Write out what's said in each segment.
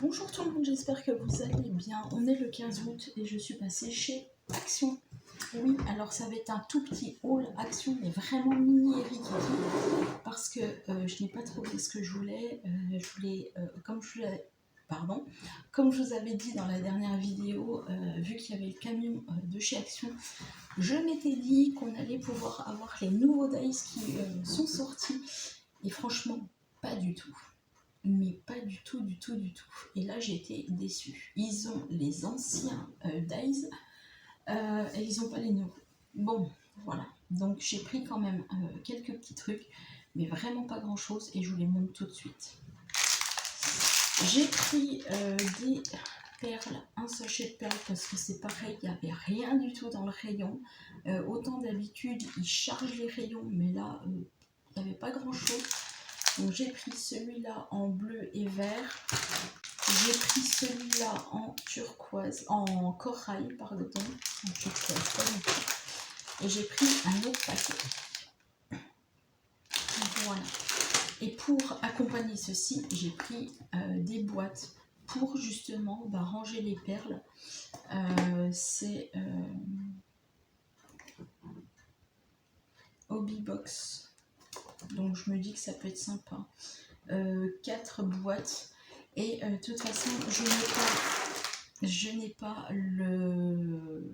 Bonjour tout le monde, j'espère que vous allez bien. On est le 15 août et je suis passée chez Action. Oui, alors ça va être un tout petit haul Action, mais vraiment mini et rikiki, parce que je n'ai pas trouvé ce que je voulais. Comme je vous avais dit dans la dernière vidéo, vu qu'il y avait le camion de chez Action, je m'étais dit qu'on allait pouvoir avoir les nouveaux dice qui sont sortis. Et franchement, pas du tout. Mais pas du tout, du tout, du tout. Et là, j'ai été déçue. Ils ont les anciens dice et ils n'ont pas les nouveaux. Bon, voilà. Donc, j'ai pris quand même quelques petits trucs, mais vraiment pas grand-chose, et je vous les montre tout de suite. J'ai pris des perles, un sachet de perles, parce que c'est pareil, il n'y avait rien du tout dans le rayon. Autant d'habitude, ils chargent les rayons, mais là, il n'y avait pas grand-chose. Donc j'ai pris celui-là en bleu et vert. J'ai pris celui-là en turquoise, en corail, pardon, en turquoise, pas du tout. Et j'ai pris un autre paquet. Voilà. Et pour accompagner ceci, j'ai pris des boîtes pour justement ranger les perles. C'est Hobby Box. Donc je me dis que ça peut être sympa. 4 boîtes. Et de toute façon, je n'ai pas le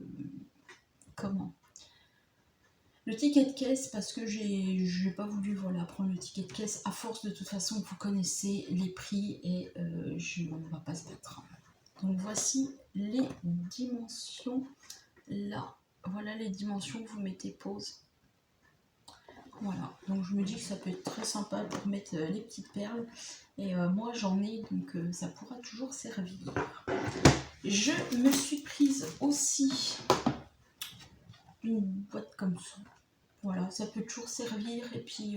ticket de caisse, parce que j'ai pas voulu prendre le ticket de caisse. À force, de toute façon, vous connaissez les prix et on ne va pas se battre. Donc voici les dimensions là. Voilà les dimensions, vous mettez pause. Voilà, donc je me dis que ça peut être très sympa pour mettre les petites perles. Et moi j'en ai, donc ça pourra toujours servir. Je me suis prise aussi une boîte comme ça. Voilà, ça peut toujours servir. Et puis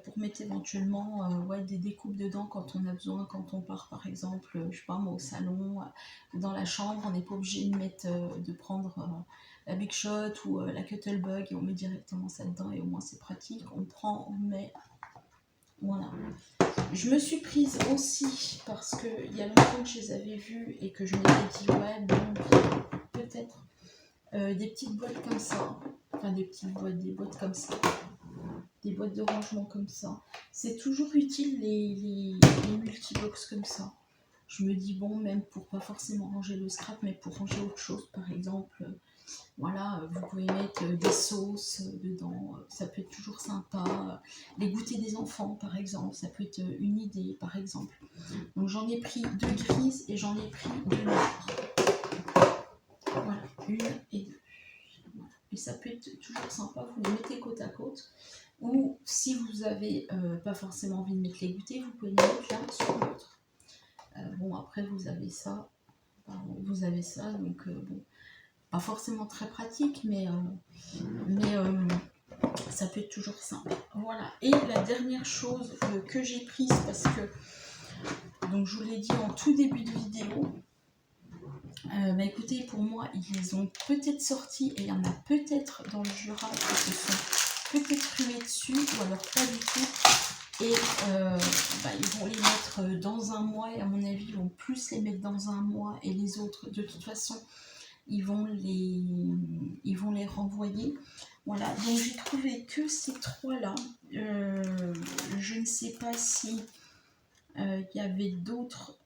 pour mettre éventuellement des découpes dedans quand on a besoin, quand on part par exemple, je sais pas moi, au salon, dans la chambre, on n'est pas obligé de prendre la Big Shot ou la Cuttlebug et on met directement ça dedans, et au moins c'est pratique. On prend, on met, voilà. Je me suis prise aussi parce qu'il y a longtemps que je les avais vus et que je m'étais dit ouais bon, peut-être des petites boîtes comme ça, enfin des boîtes comme ça, des boîtes de rangement comme ça. C'est toujours utile les multibox comme ça. Je me dis bon, même pour pas forcément ranger le scrap, mais pour ranger autre chose, par exemple, voilà, vous pouvez mettre des sauces dedans, ça peut être toujours sympa. Les goûters des enfants, par exemple, ça peut être une idée, par exemple. Donc j'en ai pris 2 grises et j'en ai pris 2 noires. Voilà, 1 et 2. Voilà. Et ça peut être toujours sympa, vous les mettez côte à côte. Ou si vous n'avez pas forcément envie de mettre les goûters, vous pouvez les mettre l'un sur l'autre. Bon, après vous avez ça, donc bon, pas forcément très pratique, mais ça peut être toujours simple. Voilà. Et la dernière chose que j'ai prise, parce que, donc je vous l'ai dit en tout début de vidéo, écoutez, pour moi, ils ont peut-être sorti, et il y en a peut-être dans le Jura qui se sont peut-être primés dessus, ou alors pas du tout. Et ils vont les mettre dans un mois, et à mon avis, ils vont plus les mettre dans un mois, et les autres, de toute façon, ils vont les renvoyer. Voilà, donc j'ai trouvé que ces 3-là. Je ne sais pas si il y avait d'autres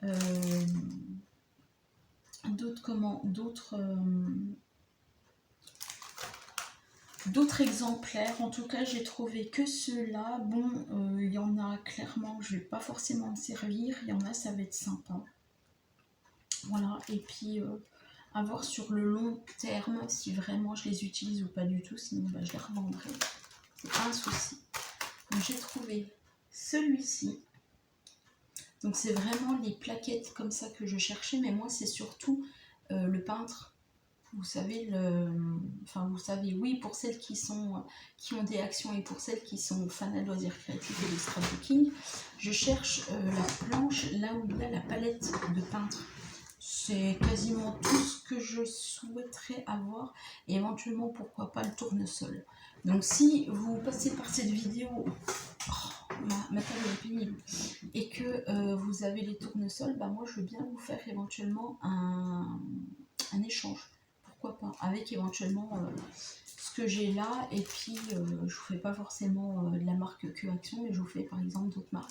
exemplaires. En tout cas, j'ai trouvé que ceux-là. Bon, il y en a clairement, je vais pas forcément me servir. Il y en a, ça va être sympa. Voilà, et puis à voir sur le long terme si vraiment je les utilise ou pas du tout. Sinon, je les revendrai. C'est pas un souci. Donc j'ai trouvé celui-ci. Donc c'est vraiment les plaquettes comme ça que je cherchais, mais moi c'est surtout le peintre. Vous savez, oui, pour celles qui ont des actions et pour celles qui sont fans de loisirs créatifs et de scrapbooking, je cherche la planche là où il y a la palette de peintre. C'est quasiment tout ce que je souhaiterais avoir, et éventuellement pourquoi pas le tournesol. Donc si vous passez par cette vidéo, ma table est pénible et que vous avez les tournesols, bah moi je veux bien vous faire éventuellement un échange. Pourquoi pas, avec éventuellement ce que j'ai là, et puis je vous fais pas forcément de la marque Que Action, mais je vous fais par exemple d'autres marques.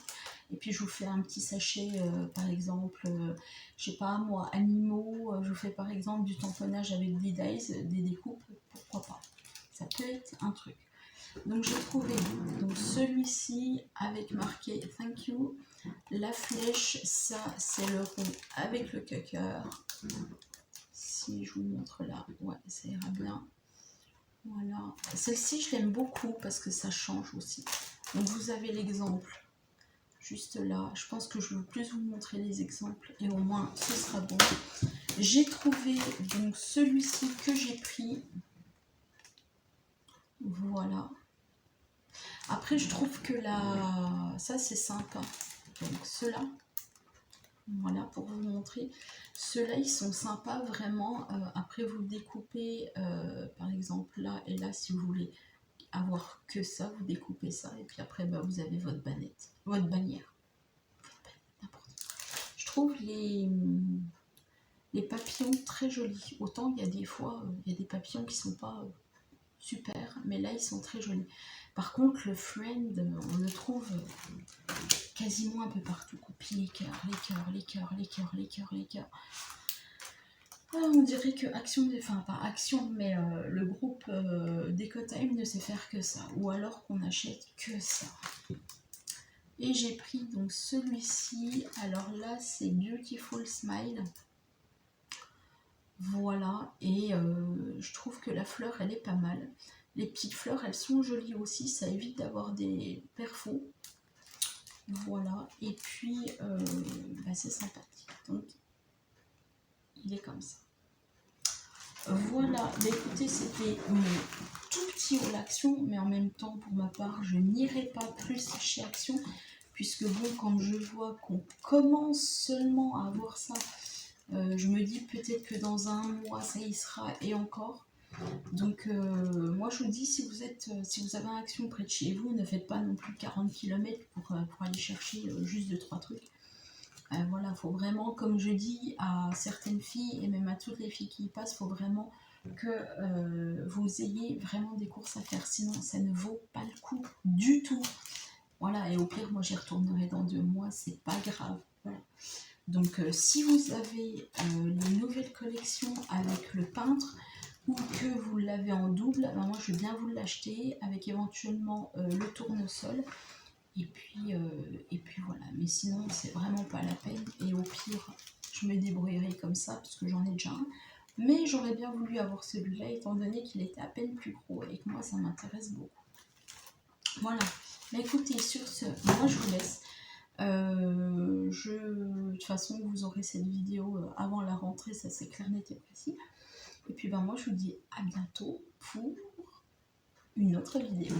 Et puis je vous fais un petit sachet, par exemple, je sais pas moi, animaux, je vous fais par exemple du tamponnage avec des dies, des découpes, pourquoi pas. Ça peut être un truc. Donc j'ai trouvé donc celui-ci avec marqué Thank you. La flèche, ça c'est le rond avec le cucker. Si je vous montre là, ouais, ça ira bien. Voilà. Celle-ci, je l'aime beaucoup parce que ça change aussi. Donc vous avez l'exemple juste là. Je pense que je veux plus vous montrer les exemples et au moins ce sera bon. J'ai trouvé donc celui-ci que j'ai pris. Voilà. Après, je trouve que là, ça c'est sympa. Donc ceux-là, voilà pour vous montrer. Ceux-là, ils sont sympas vraiment. Après, vous découpez, par exemple là et là, si vous voulez avoir que ça, vous découpez ça. Et puis après, bah, vous avez votre banette, votre bannière. Je trouve les papillons très jolis. Autant il y a des fois, il y a des papillons qui sont pas super, mais là, ils sont très jolis. Par contre, le friend, on le trouve quasiment un peu partout. Puis les cœurs, les cœurs, les cœurs, les cœurs, les cœurs, les cœurs. Ah, on dirait que Action, enfin pas Action, mais le groupe Decotime ne sait faire que ça. Ou alors qu'on achète que ça. Et j'ai pris donc celui-ci. Alors là, c'est Beautiful Smile. Voilà. Et je trouve que la fleur, elle est pas mal. Les petites fleurs, elles sont jolies aussi. Ça évite d'avoir des perfos. Voilà. Et puis, bah, c'est sympathique. Donc, il est comme ça. Voilà. Bah, écoutez, c'était mon tout petit haul Action. Mais en même temps, pour ma part, je n'irai pas plus chez Action. Puisque bon, quand je vois qu'on commence seulement à avoir ça, je me dis peut-être que dans un mois, ça y sera et encore. Donc moi je vous dis, si vous avez un Action près de chez vous, ne faites pas non plus 40 km pour aller chercher juste 2-3 trucs. Voilà, faut vraiment, comme je dis à certaines filles et même à toutes les filles qui y passent, faut vraiment que vous ayez vraiment des courses à faire, sinon ça ne vaut pas le coup du tout. Voilà, et au pire, moi j'y retournerai dans 2 mois, c'est pas grave. Voilà. Donc si vous avez les nouvelles collections avec le peintre, ou que vous l'avez en double, ben moi je veux bien vous l'acheter avec éventuellement le tournesol. Et puis voilà. Mais sinon, c'est vraiment pas la peine. Et au pire, je me débrouillerai comme ça parce que j'en ai déjà un. Mais j'aurais bien voulu avoir celui-là étant donné qu'il était à peine plus gros et que moi ça m'intéresse beaucoup. Voilà. Mais écoutez, sur ce, moi je vous laisse. De toute façon, vous aurez cette vidéo avant la rentrée, ça c'est clair, net et précis. Et puis ben moi je vous dis à bientôt pour une autre vidéo.